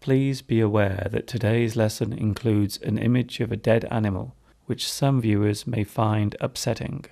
Please be aware that today's lesson includes an image of a dead animal, which some viewers may find upsetting.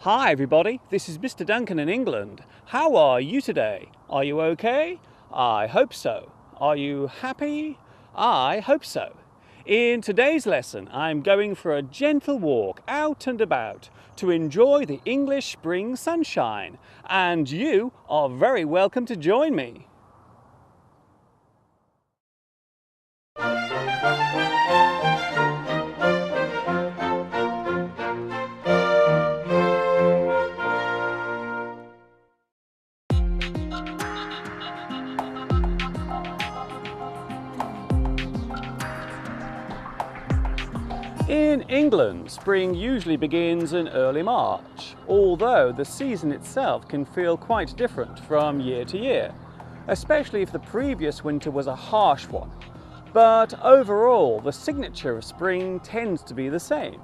Hi everybody, this is Mr. Duncan in England. How are you today? Are you okay? I hope so. Are you happy? I hope so. In today's lesson, I'm going for a gentle walk out and about to enjoy the English spring sunshine, and you are very welcome to join me. In England, spring usually begins in early March, although the season itself can feel quite different from year to year, especially if the previous winter was a harsh one. But overall, the signature of spring tends to be the same.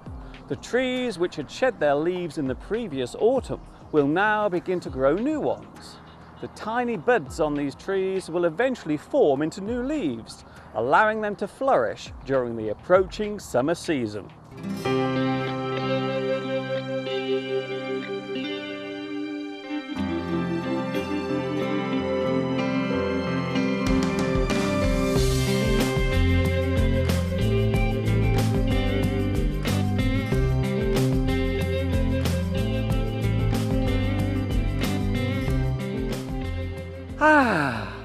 The trees which had shed their leaves in the previous autumn will now begin to grow new ones. The tiny buds on these trees will eventually form into new leaves, allowing them to flourish during the approaching summer season.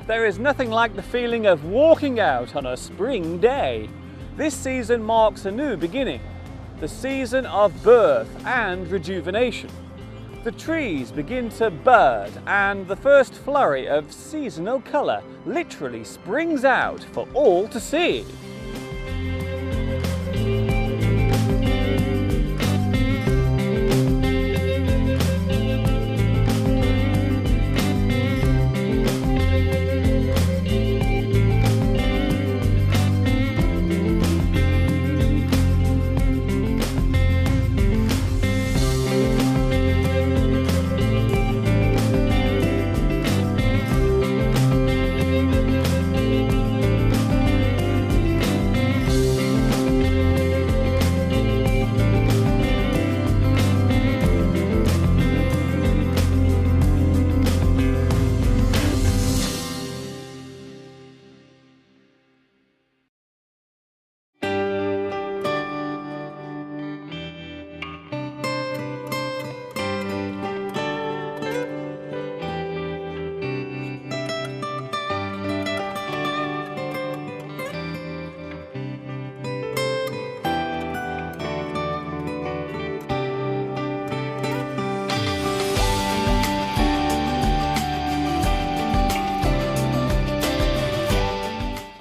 There is nothing like the feeling of walking out on a spring day. This season marks a new beginning, the season of birth and rejuvenation. The trees begin to bud and the first flurry of seasonal colour literally springs out for all to see.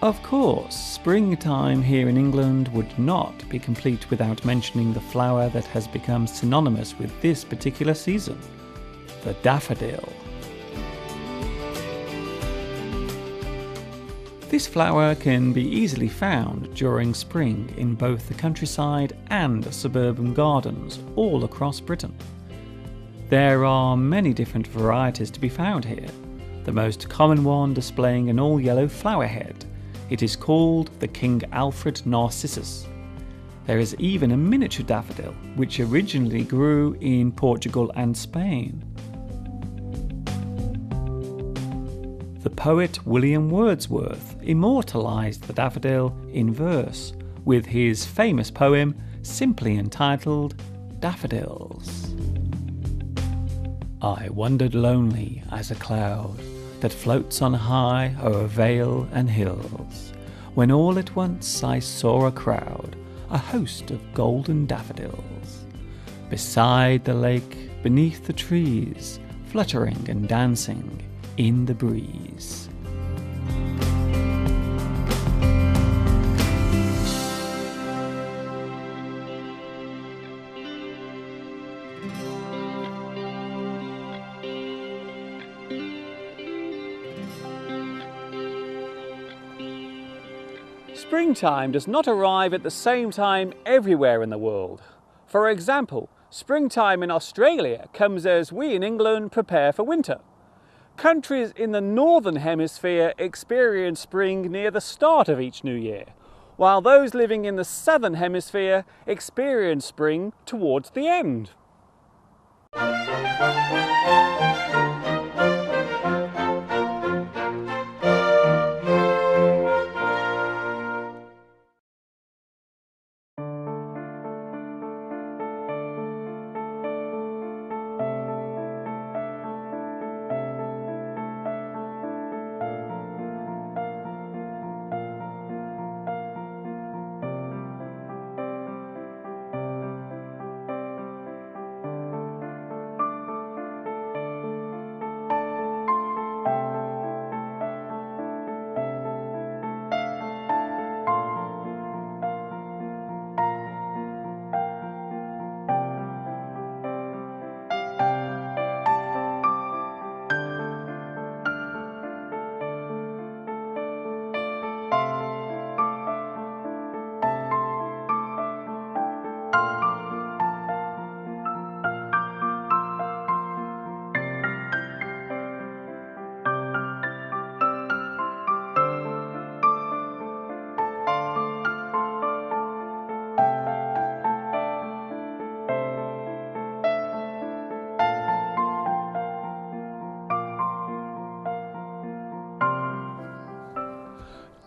Of course, springtime here in England would not be complete without mentioning the flower that has become synonymous with this particular season, the daffodil. This flower can be easily found during spring in both the countryside and suburban gardens all across Britain. There are many different varieties to be found here, the most common one displaying an all-yellow flower head. It is called the King Alfred Narcissus. There is even a miniature daffodil, which originally grew in Portugal and Spain. The poet William Wordsworth immortalised the daffodil in verse with his famous poem simply entitled Daffodils. I wandered lonely as a cloud that floats on high o'er vale and hills, when all at once I saw a crowd, a host of golden daffodils, beside the lake, beneath the trees, fluttering and dancing in the breeze. Springtime does not arrive at the same time everywhere in the world. For example, springtime in Australia comes as we in England prepare for winter. Countries in the northern hemisphere experience spring near the start of each new year, while those living in the southern hemisphere experience spring towards the end.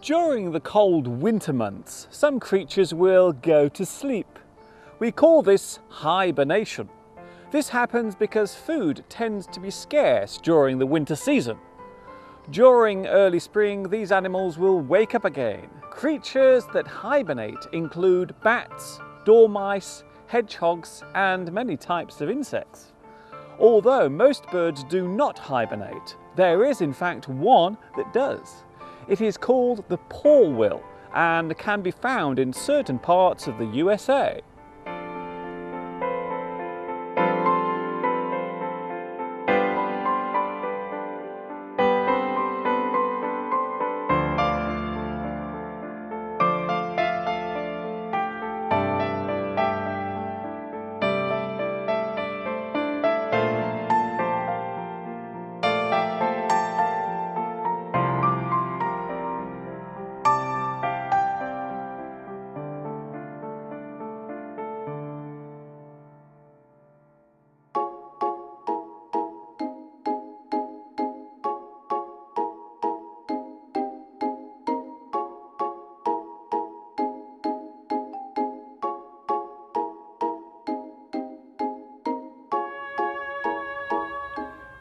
During the cold winter months, some creatures will go to sleep. We call this hibernation. This happens because food tends to be scarce during the winter season. During early spring, these animals will wake up again. Creatures that hibernate include bats, dormice, hedgehogs, and many types of insects. Although most birds do not hibernate, there is in fact one that does. It is called the porwheel and can be found in certain parts of the USA.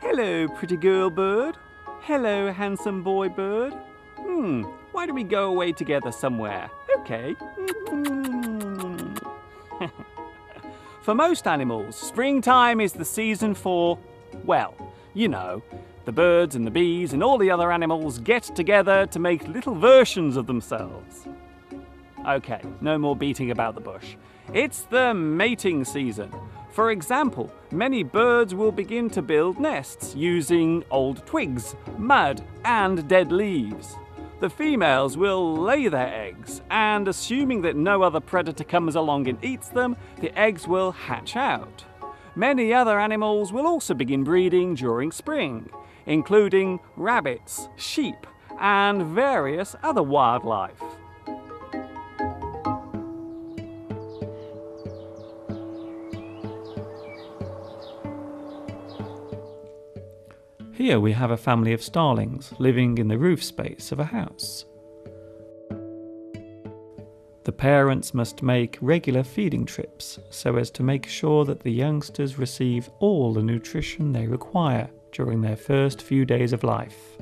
Hello, pretty girl bird. Hello, handsome boy bird. Why don't we go away together somewhere? Okay. For most animals, springtime is the season for, well, you know, the birds and the bees and all the other animals get together to make little versions of themselves. Okay, no more beating about the bush. It's the mating season. For example, many birds will begin to build nests using old twigs, mud, and dead leaves. The females will lay their eggs, and assuming that no other predator comes along and eats them, the eggs will hatch out. Many other animals will also begin breeding during spring, including rabbits, sheep, and various other wildlife. Here we have a family of starlings living in the roof space of a house. The parents must make regular feeding trips so as to make sure that the youngsters receive all the nutrition they require during their first few days of life.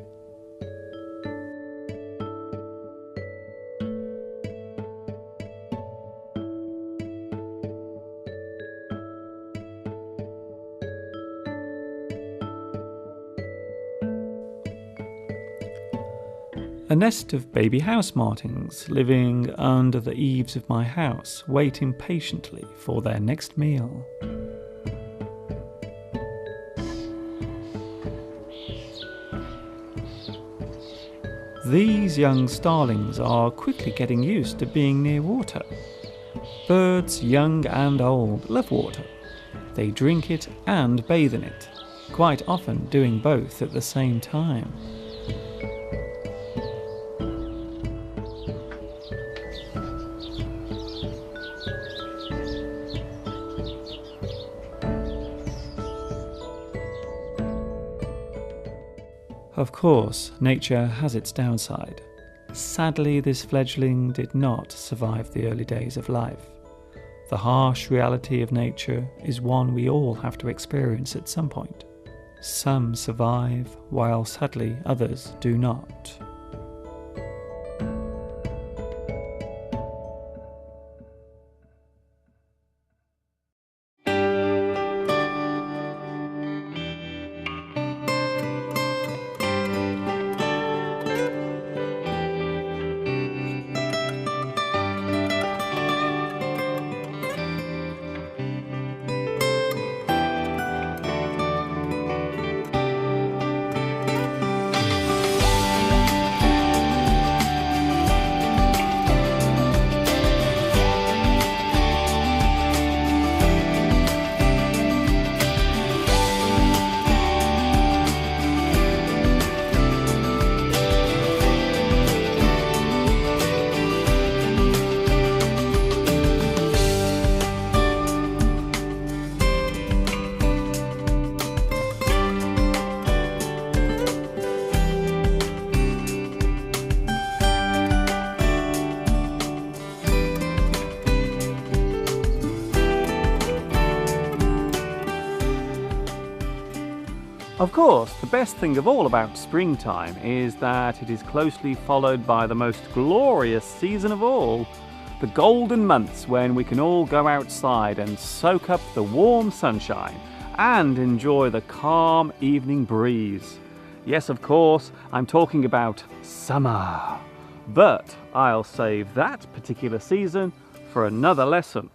A nest of baby house martins living under the eaves of my house wait impatiently for their next meal. These young starlings are quickly getting used to being near water. Birds, young and old, love water. They drink it and bathe in it, quite often doing both at the same time. Of course, nature has its downside. Sadly, this fledgling did not survive the early days of life. The harsh reality of nature is one we all have to experience at some point. Some survive, while sadly others do not. Of course, the best thing of all about springtime is that it is closely followed by the most glorious season of all, the golden months when we can all go outside and soak up the warm sunshine and enjoy the calm evening breeze. Yes, of course, I'm talking about summer. But I'll save that particular season for another lesson.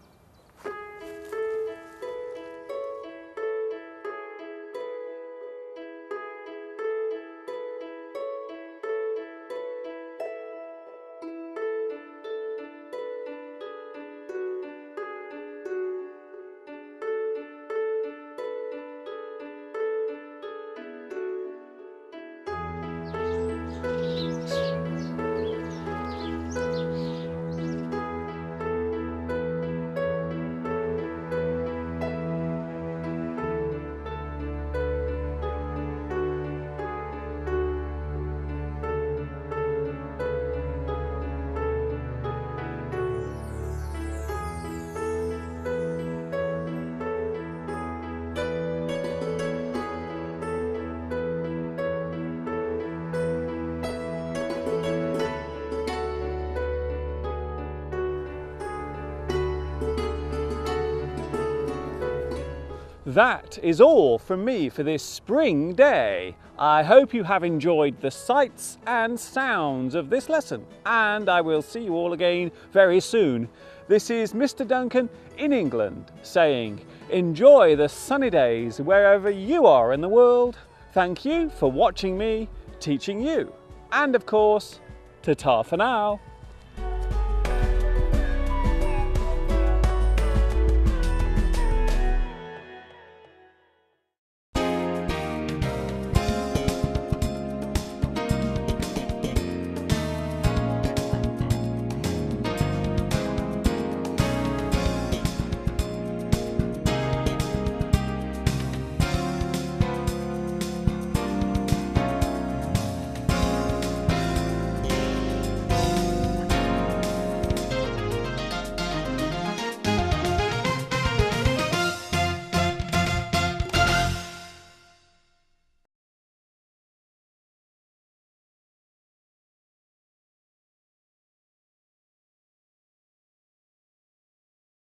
That is all from me for this spring day. I hope you have enjoyed the sights and sounds of this lesson, and I will see you all again very soon. This is Mr. Duncan in England saying, enjoy the sunny days wherever you are in the world. Thank you for watching me, teaching you. And of course, ta-ta for now.